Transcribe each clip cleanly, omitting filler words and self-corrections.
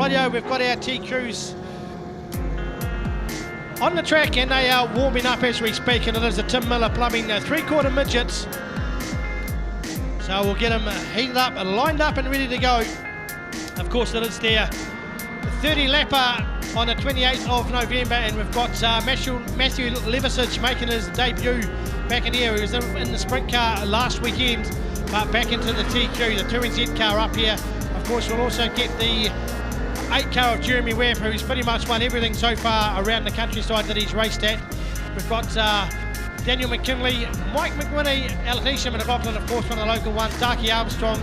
Rightio, we've got our TQs on the track and they are warming up as we speak, and it is the Tim Miller Plumbing 3/4 midgets. So we'll get them heated up, lined up and ready to go. Of course it is their 30 lapper on the 28th of November, and we've got Matthew Levisage making his debut back in here. He was in the sprint car last weekend, but back into the TQ, the 2NZ car up here. Of course we'll also get the 8 car of Jeremy Webb, who's pretty much won everything so far around the countryside that he's raced at. We've got Daniel McKinley, Mike McWhinney, Alanisha McLaughlin, of course one of the local ones, Darky Armstrong,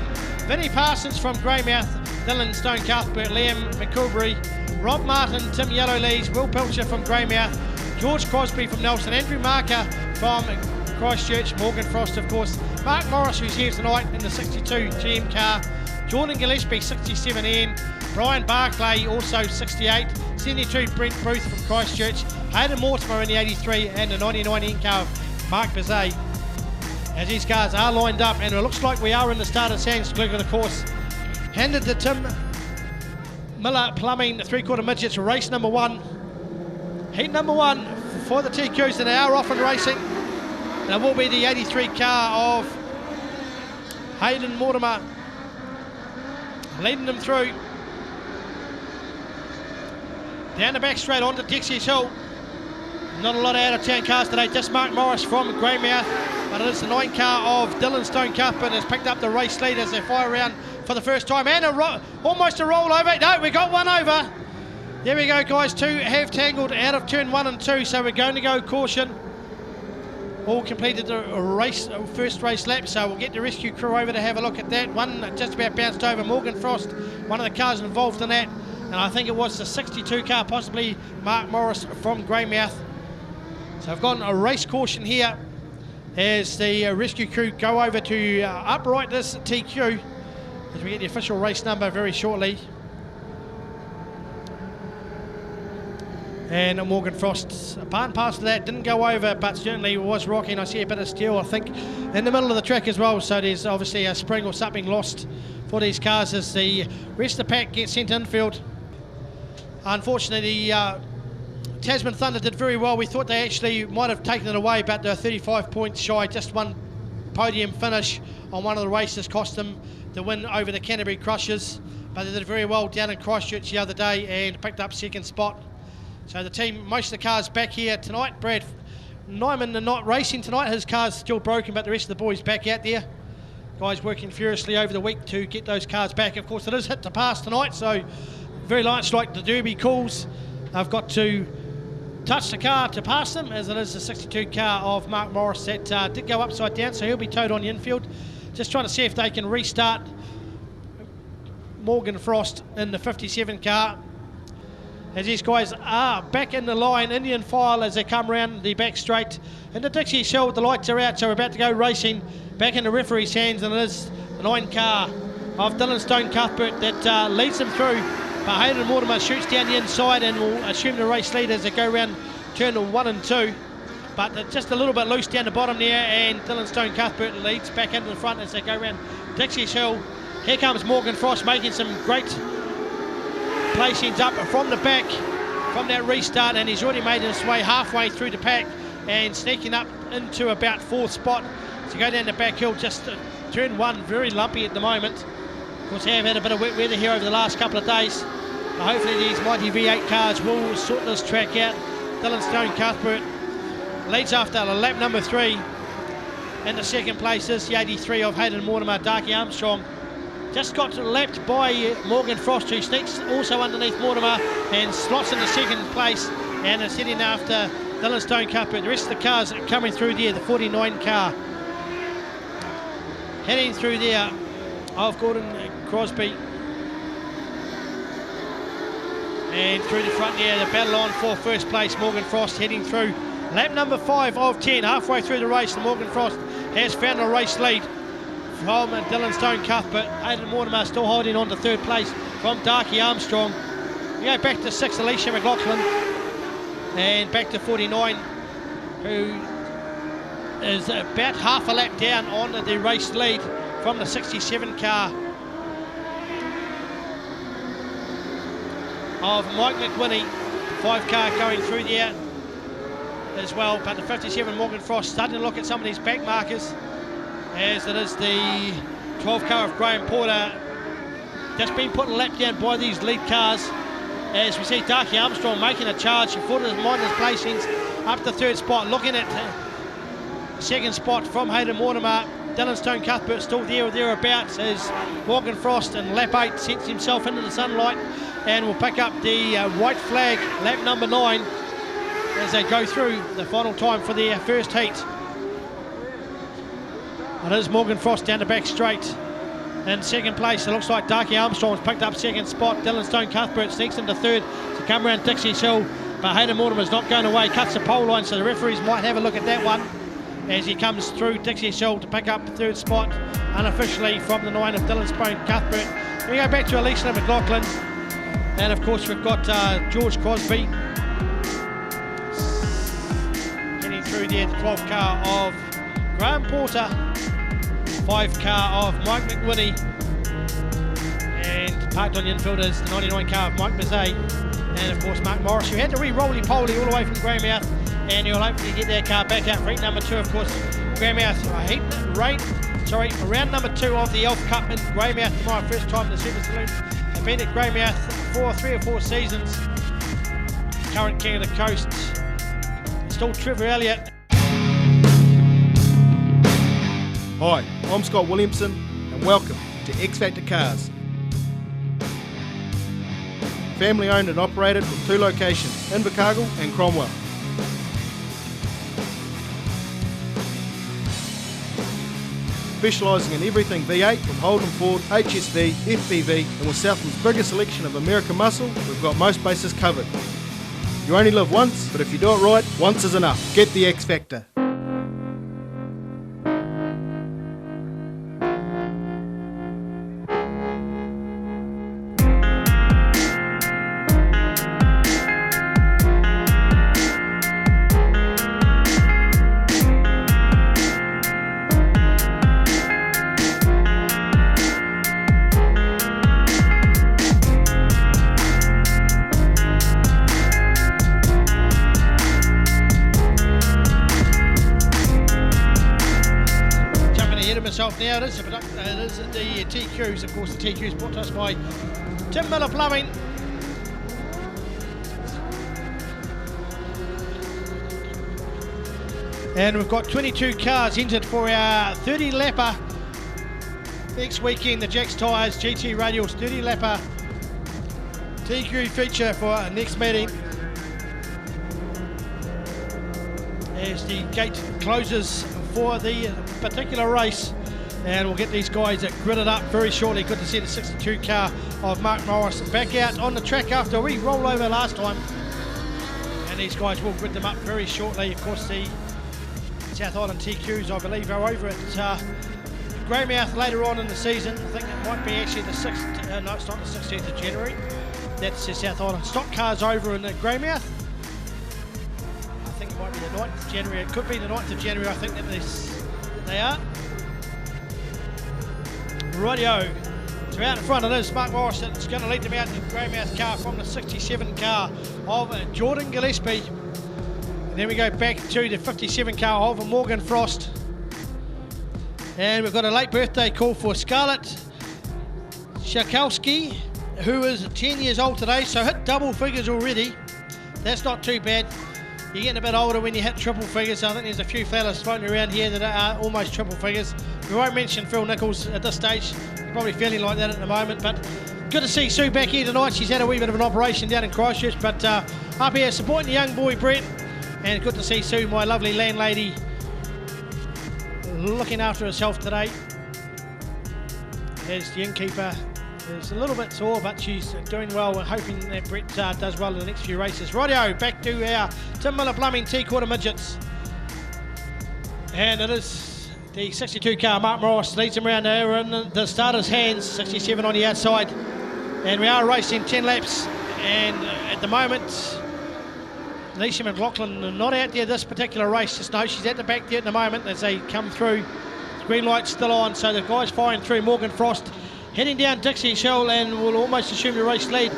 Vinnie Parsons from Greymouth, Dylan Stone Cuthbert, Liam McCilbury, Rob Martin, Tim Yellowlees, Will Pilcher from Greymouth, George Crosby from Nelson, Andrew Marker from Christchurch, Morgan Frost of course, Mark Morris who's here tonight in the 62 GM car, Jordan Gillespie 67N, Brian Barclay also 68, 72 Brent Booth from Christchurch, Hayden Mortimer in the 83 and the 99N car of Mark Bizet. As these cars are lined up, and it looks like we are in the start of Sands Glug of the course. Handed to Tim Miller Plumbing 3/4 midgets, race number 1. Heat number 1 for the TQs, and they are off and racing. And it will be the 83 car of Hayden Mortimer leading them through. Down the back straight onto Dixie's Hill. Not a lot of out-of-town cars today, just Mark Morris from Greymouth, but it is the 9 car of Dylan Stone Cuthbert has picked up the race lead as they fire around for the first time, and almost a rollover. No, we got one over. There we go, guys. 2 have tangled out of turn 1 and 2, so we're going to go caution. All completed the first race lap, so we'll get the rescue crew over to have a look at that. One just about bounced over, Morgan Frost, one of the cars involved in that, and I think it was the 62 car, possibly Mark Morris from Greymouth. So I've got a race caution here as the rescue crew go over to upright this TQ as we get the official race number very shortly. And Morgan Frost, part and parcel of that, didn't go over, but certainly was rocking. I see a bit of steel, I think, in the middle of the track as well, so there's obviously a spring or something lost for these cars as the rest of the pack gets sent infield. Unfortunately, Tasman Thunder did very well. We thought they actually might have taken it away, but they're 35 points shy. Just one podium finish on one of the races cost them the win over the Canterbury Crushers, but they did very well down in Christchurch the other day and picked up second spot. So the team, most of the cars back here tonight. Brad Nyman not racing tonight. His car's still broken, but the rest of the boys back out there. Guys working furiously over the week to get those cars back. Of course, it is hit to pass tonight, so very much like the Derby calls, I've got to touch the car to pass them, as it is the 62 car of Mark Morris that did go upside down, so he'll be towed on the infield. Just trying to see if they can restart Morgan Frost in the 57 car. As these guys are back in the line, Indian file as they come round the back straight. In the Dixie Shell, the lights are out, so we're about to go racing. Back in the referee's hands, and it is the 9 car of Dylan Stone Cuthbert that leads them through. But Hayden Mortimer shoots down the inside and will assume the race lead as they go round turn 1 and 2. But they're just a little bit loose down the bottom there, and Dylan Stone Cuthbert leads back into the front as they go round Dixie's Hill. Here comes Morgan Frost making some great placings up from the back from that restart, and he's already made his way halfway through the pack and sneaking up into about 4th spot to go down the back hill. Just turn 1 very lumpy at the moment. Of course, they have had a bit of wet weather here over the last couple of days. Hopefully these mighty V8 cars will sort this track out. Dylan Stone Cuthbert leads after lap number 3. In the second place is the 83 of Hayden Mortimer, Darky Armstrong. Just got lapped by Morgan Frost, who sneaks also underneath Mortimer and slots into second place, and is heading after Dylan Stone Cuthbert. The rest of the cars are coming through there, the 49 car. Heading through there of Gordon Crosby. And through the front there, the battle on for first place, Morgan Frost heading through. Lap number 5 of 10, halfway through the race, and Morgan Frost has found a race lead from Dylan Stone Cuthbert. Hayden Mortimer still holding on to 3rd place from Darky Armstrong. We go back to 6, Alicia McLaughlin, and back to 49, who is about half a lap down on the race lead from the 67 car. of Mike McWhinney. 5 car going through there as well, but the 57 Morgan Frost starting to look at some of these back markers, as it is the 12 car of Graham Porter just been put a lap down by these lead cars, as we see Darky Armstrong making a charge. He fought his minus placings up the 3rd spot, looking at 2nd spot from Hayden Mortimer. Dylan Stone Cuthbert still there or thereabouts, as Morgan Frost in lap 8 sets himself into the sunlight and will pick up the white flag, lap number 9, as they go through the final time for their first heat. It is Morgan Frost down the back straight in 2nd place. It looks like Darky Armstrong's picked up 2nd spot. Dylan Stone Cuthbert sneaks into 3rd to come around Dixie's Hill, but Hayden Mortimer's not going away, cuts the pole line, so the referees might have a look at that one as he comes through Dixie's Hill to pick up 3rd spot unofficially from the 9 of Dylan Stone Cuthbert. We go back to Alicia McLaughlin, and of course we've got George Crosby getting through there, the 12 car of Graham Porter, 5 car of Mike McWhinney, and parked on the infield is the 99 car of Mike Bizet, and of course Mark Morris, who had to re-roly-poly all the way from Greymouth, and he'll hopefully get that car back out for heat number 2. Of course, Greymouth, round number 2 of the Elf Cup in Greymouth tomorrow, first time in the Super Saloon. They've been at Greymouth for 3 or 4 seasons. Current king of the coast, still Trevor Elliott. Hi, I'm Scott Williamson and welcome to X Factor Cars. Family owned and operated with 2 locations, Invercargill and Cromwell. Specialising in everything V8 from Holden Ford, HSV, FPV, and with Southland's biggest selection of American muscle, we've got most bases covered. You only live once, but if you do it right, once is enough. Get the X Factor. Now it is the TQs, of course. The TQs brought to us by Tim Miller Plumbing. And we've got 22 cars entered for our 30 lapper next weekend. The Jacks Tyres GT Radials 30 lapper TQ feature for our next meeting, as the gate closes for the particular race. And we'll get these guys gridded up very shortly. Good to see the 62 car of Mark Morris back out on the track after we rolled over last time. And these guys will grid them up very shortly. Of course, the South Island TQs, I believe, are over at Greymouth later on in the season. I think it might be actually the 6th, no, it's not the 16th of January. That's the South Island stock cars over in Greymouth. I think it might be the 9th of January. It could be the 9th of January, I think that they are. Rightio, so out in front it is Mark Morris that's going to lead them out in the Greymouth car from the 67 car of Jordan Gillespie. And then we go back to the 57 car of Morgan Frost. And we've got a late birthday call for Scarlett Shakowski, who is 10 years old today, so hit double figures already. That's not too bad. You're getting a bit older when you hit triple figures. I think there's a few fellas floating around here that are almost triple figures. We won't mention Phil Nichols at this stage. He's probably feeling like that at the moment. But good to see Sue back here tonight. She's had a wee bit of an operation down in Christchurch, but up here supporting the young boy Brett. And good to see Sue, my lovely landlady, looking after herself today, as the innkeeper is a little bit sore, but she's doing well. We're hoping that Brett does well in the next few races. Rightio, back to our Tim Miller Plumbing T-Quarter Midgets. And it is the 62 car. Mark Morris leads him around there. We're in the starter's hands, 67 on the outside. And we are racing 10 laps. And at the moment, Alicia McLaughlin not out there this particular race. Just know she's at the back there at the moment as they come through. The green light's still on, so the guys firing through. Morgan Frost heading down Dixie's Hill, and will almost assume the race lead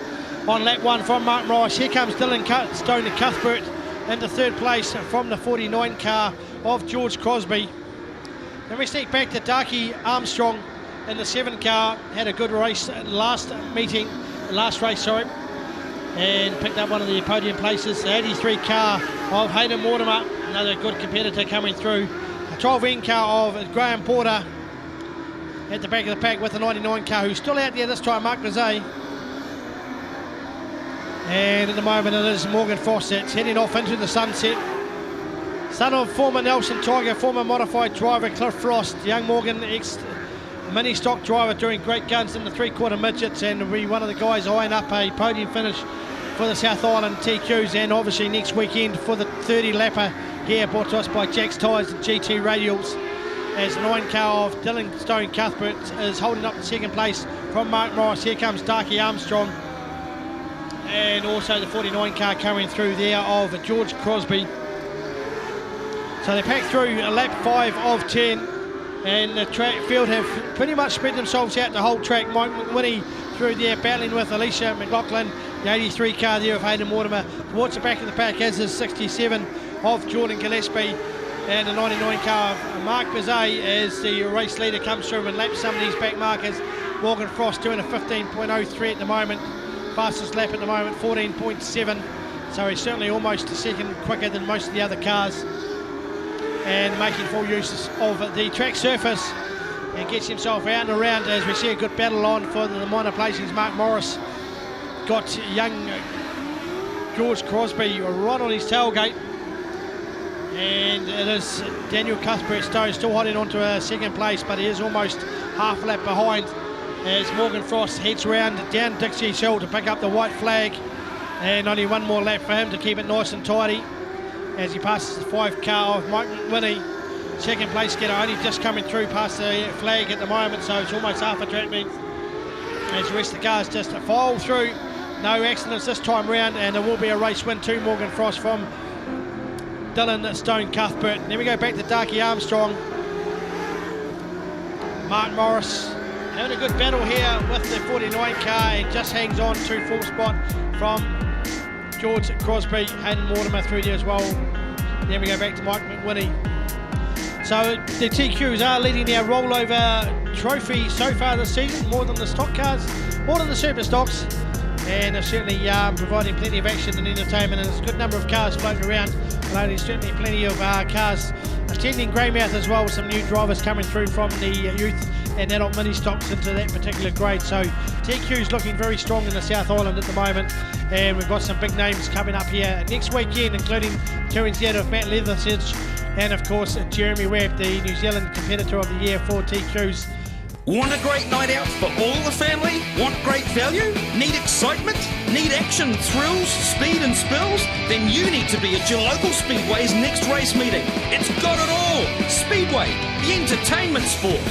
on lap 1 from Mark Morris. Here comes Dylan Stone Cuthbert into third place from the 49 car of George Crosby. Then we sneak back to Darky Armstrong in the 7 car. Had a good race last race, and picked up one of the podium places. The 83 car of Hayden Mortimer, another good competitor coming through. A 12N car of Graham Porter at the back of the pack with the 99 car, who's still out there this time, Mark Bizet. And at the moment it is Morgan Frost that's heading off into the sunset. Son of former Nelson Tiger, former modified driver Cliff Frost. Young Morgan, ex-mini stock driver, doing great guns in the 3/4 midgets, and will be one of the guys eyeing up a podium finish for the South Island TQs, and obviously next weekend for the 30 lapper here, brought to us by Jack's Tyres and GT Radials, as the 9 car of Dylan Stone Cuthbert is holding up the second place from Mark Morris. Here comes Darky Armstrong, and also the 49 car coming through there of George Crosby. So they pack through a lap 5 of 10, and the track field have pretty much spread themselves out the whole track. Mike McWhinney through there battling with Alicia McLaughlin, the 83 car there of Hayden Mortimer. Towards the back of the pack as is 67 of Jordan Gillespie, and the 99 car of Mark Bizet as the race leader comes through and laps some of these back markers. Morgan Frost doing a 15.03 at the moment. Fastest lap at the moment, 14.7, so he's certainly almost a second quicker than most of the other cars, and making full use of the track surface, and gets himself out and around as we see a good battle on for the minor placings. Mark Morris got young George Crosby right on his tailgate, and it is Daniel Cuthbert Stone still holding on to a second place, but he is almost half a lap behind as Morgan Frost heads round down Dixie's Hill to pick up the white flag, and only one more lap for him to keep it nice and tidy as he passes the 5 car of Mike McWhinney. Second place getter only just coming through past the flag at the moment, so it's almost half a track length as the rest of the cars just file through. No accidents this time round, and there will be a race win to Morgan Frost from Dylan Stone Cuthbert. Then we go back to Darky Armstrong. Mark Morris having a good battle here with the 49 car, and just hangs on to full spot from George Crosby. Hayden Mortimer through there as well. Then we go back to Mike McWhinney. So the TQs are leading their rollover trophy so far this season, more than the stock cars, more than the super stocks, and they're certainly providing plenty of action and entertainment, and there's a good number of cars floating around. Although there's certainly plenty of cars attending Greymouth as well, with some new drivers coming through from the youth and adult mini stocks into that particular grade. So TQ's looking very strong in the South Island at the moment, and we've got some big names coming up here next weekend, including touring out of Matt Leathersedge, and of course Jeremy Webb, the New Zealand Competitor of the Year for TQs. Want a great night out for all the family? Want great value? Need excitement? Need action, thrills, speed and spills? Then you need to be at your local Speedway's next race meeting. It's got it all! Speedway, the entertainment sport.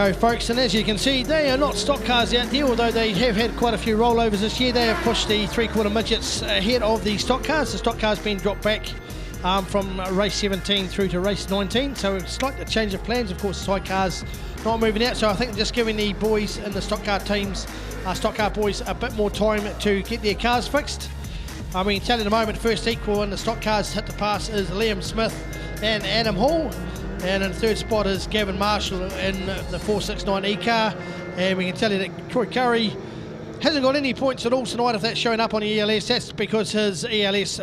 Rightio, folks, and as you can see, they are not stock cars out there, although they have had quite a few rollovers this year. They have pushed the three-quarter midgets ahead of the stock cars. The stock cars being dropped back from race 17 through to race 19, so it's like a change of plans. Of course, the side cars not moving out, so I think just giving the boys in the stock car teams, stock car boys, a bit more time to get their cars fixed. We can tell you in a moment, first equal in the stock cars hit the pass is Liam Smith and Adam Hall. And in third spot is Gavin Marshall in the 469E car. And we can tell you that Troy Curry hasn't got any points at all tonight if that's showing up on the ELS. That's because his ELS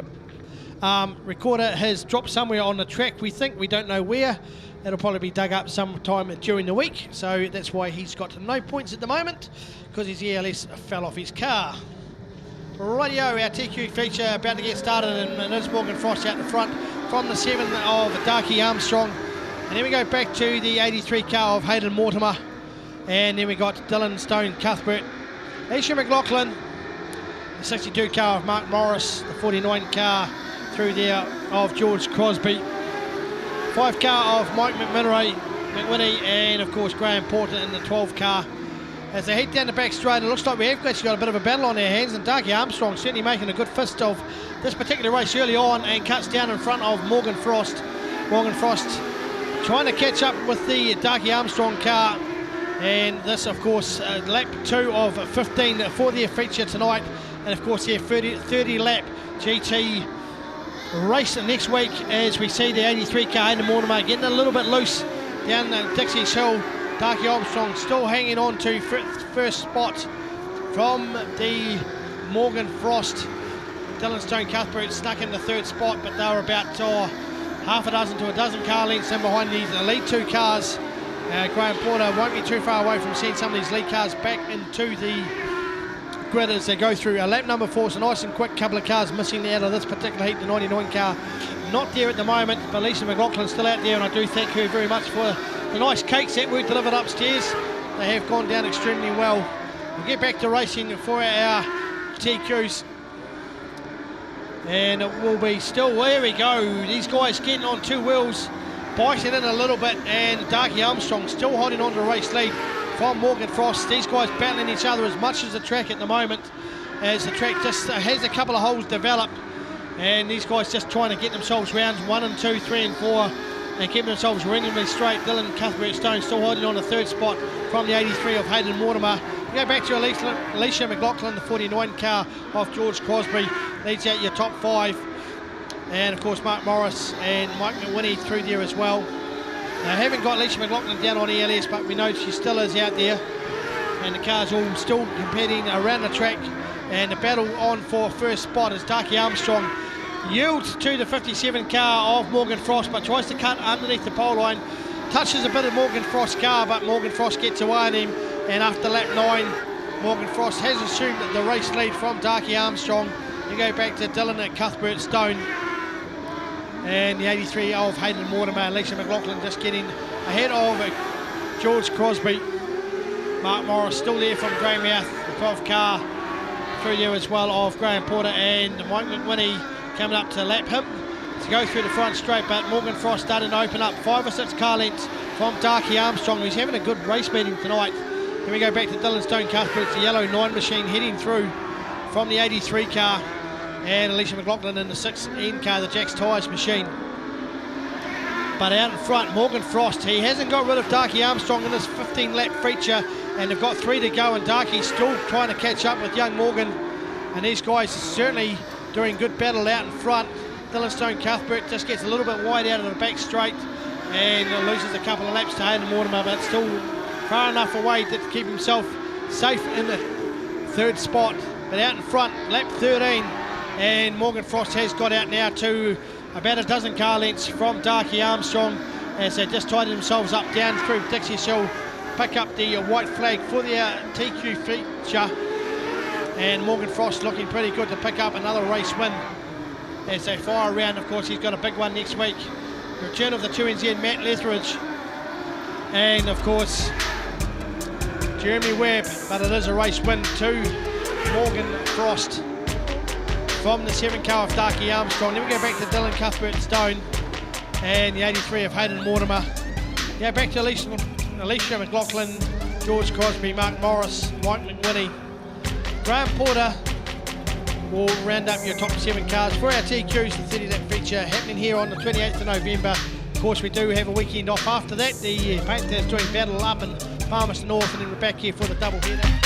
recorder has dropped somewhere on the track. We don't know where. It'll probably be dug up sometime during the week. So that's why he's got no points at the moment, because his ELS fell off his car. Radio, our TQ feature about to get started, and there's Morgan Frost out the front from the 7 of Darky Armstrong. And then we go back to the 83 car of Hayden Mortimer. And then we got Dylan Stone Cuthbert, Aisha McLaughlin, the 62 car of Mark Morris, the 49 car through there of George Crosby, 5 car of Mike McWhinney, and of course Graham Porter in the 12 car. As they head down the back straight, it looks like we have actually got a bit of a battle on their hands, and Darky Armstrong certainly making a good fist of this particular race early on and cuts down in front of Morgan Frost. Morgan Frost trying to catch up with the Darky Armstrong car, and this of course lap 2 of 15 for their feature tonight, and of course their 30 lap GT race next week, as we see the 83 car Hayden Mortimer getting a little bit loose down Dixie's Hill. Darky Armstrong still hanging on to first spot from the Morgan Frost. Dylan Stone Cuthbert stuck in the third spot, but they were about half a dozen to a dozen car lengths in behind these lead 2 cars. Graham Porter won't be too far away from seeing some of these lead cars back into the grid as they go through lap number 4. So nice and quick, couple of cars missing out of this particular heat. The 99 car not there at the moment, but Lisa McLaughlin's still out there, and I do thank her very much for the nice cakes that were delivered upstairs. They have gone down extremely well. We'll get back to racing for our TQs. And it will be still, there we go, these guys getting on 2 wheels, biting in a little bit, and Darky Armstrong still holding on to a race lead from Morgan Frost. These guys battling each other as much as the track at the moment, as the track just has a couple of holes developed, and these guys just trying to get themselves rounds 1 and 2, 3 and 4, and keeping themselves reasonably straight. Dylan Cuthbert Stone still holding on the third spot from the 83 of Hayden Mortimer. We go back to Alicia McLaughlin, the 49 car of George Crosby, leads out your top 5. And of course Mark Morris and Mike McWhinney through there as well. Now, I haven't got Alicia McLaughlin down on ELS, but we know she still is out there. And the cars all still competing around the track. And the battle on for first spot is Darky Armstrong. Yields to the 57 car of Morgan Frost, but tries to cut underneath the pole line. Touches a bit of Morgan Frost's car, but Morgan Frost gets away on him. And after lap 9, Morgan Frost has assumed the race lead from Darky Armstrong. You go back to Dylan at Cuthbert Stone. And the 83 of Hayden Mortimer, Alicia McLaughlin just getting ahead of George Crosby. Mark Morris still there from Greymouth, the 12 car through there as well of Graham Porter, and Mike McWhinney coming up to lap him to go through the front straight, but Morgan Frost starting to open up 5 or 6 car lengths from Darky Armstrong, who's having a good race meeting tonight. Then we go back to Dylan Stone Cuthbert. It's the yellow 9 machine heading through from the 83 car, and Alicia McLaughlin in the 6N car, the Jack's Tyres machine. But out in front, Morgan Frost, he hasn't got rid of Darky Armstrong in this 15 lap feature, and they've got 3 to go, and Darky's still trying to catch up with young Morgan, and these guys are certainly doing good battle out in front. Dylan Stone Cuthbert just gets a little bit wide out of the back straight and loses a couple of laps to Hayden Mortimer, but still far enough away to keep himself safe in the third spot. But out in front, lap 13, and Morgan Frost has got out now to about a dozen car lengths from Darky Armstrong, as they just tidied themselves up down through Dixie's Hill, pick up the white flag for their TQ feature. And Morgan Frost looking pretty good to pick up another race win as they fire around. Of course, he's got a big one next week. Return of the 2NZ Matt Letheridge, and of course Jeremy Webb, but it is a race win to Morgan Frost from the 7 car of Darky Armstrong. Then we go back to Dylan Cuthbert Stone and the 83 of Hayden Mortimer. Yeah, back to Alicia Alicia McLaughlin, George Crosby, Mark Morris, Mike McWhinney. Graham Porter will round up your top 7 cars for our TQs, the 30-lap feature happening here on the 28th of November. Of course, we do have a weekend off after that. The Panthers doing battle up in Palmerston North, and then we're back here for the double header.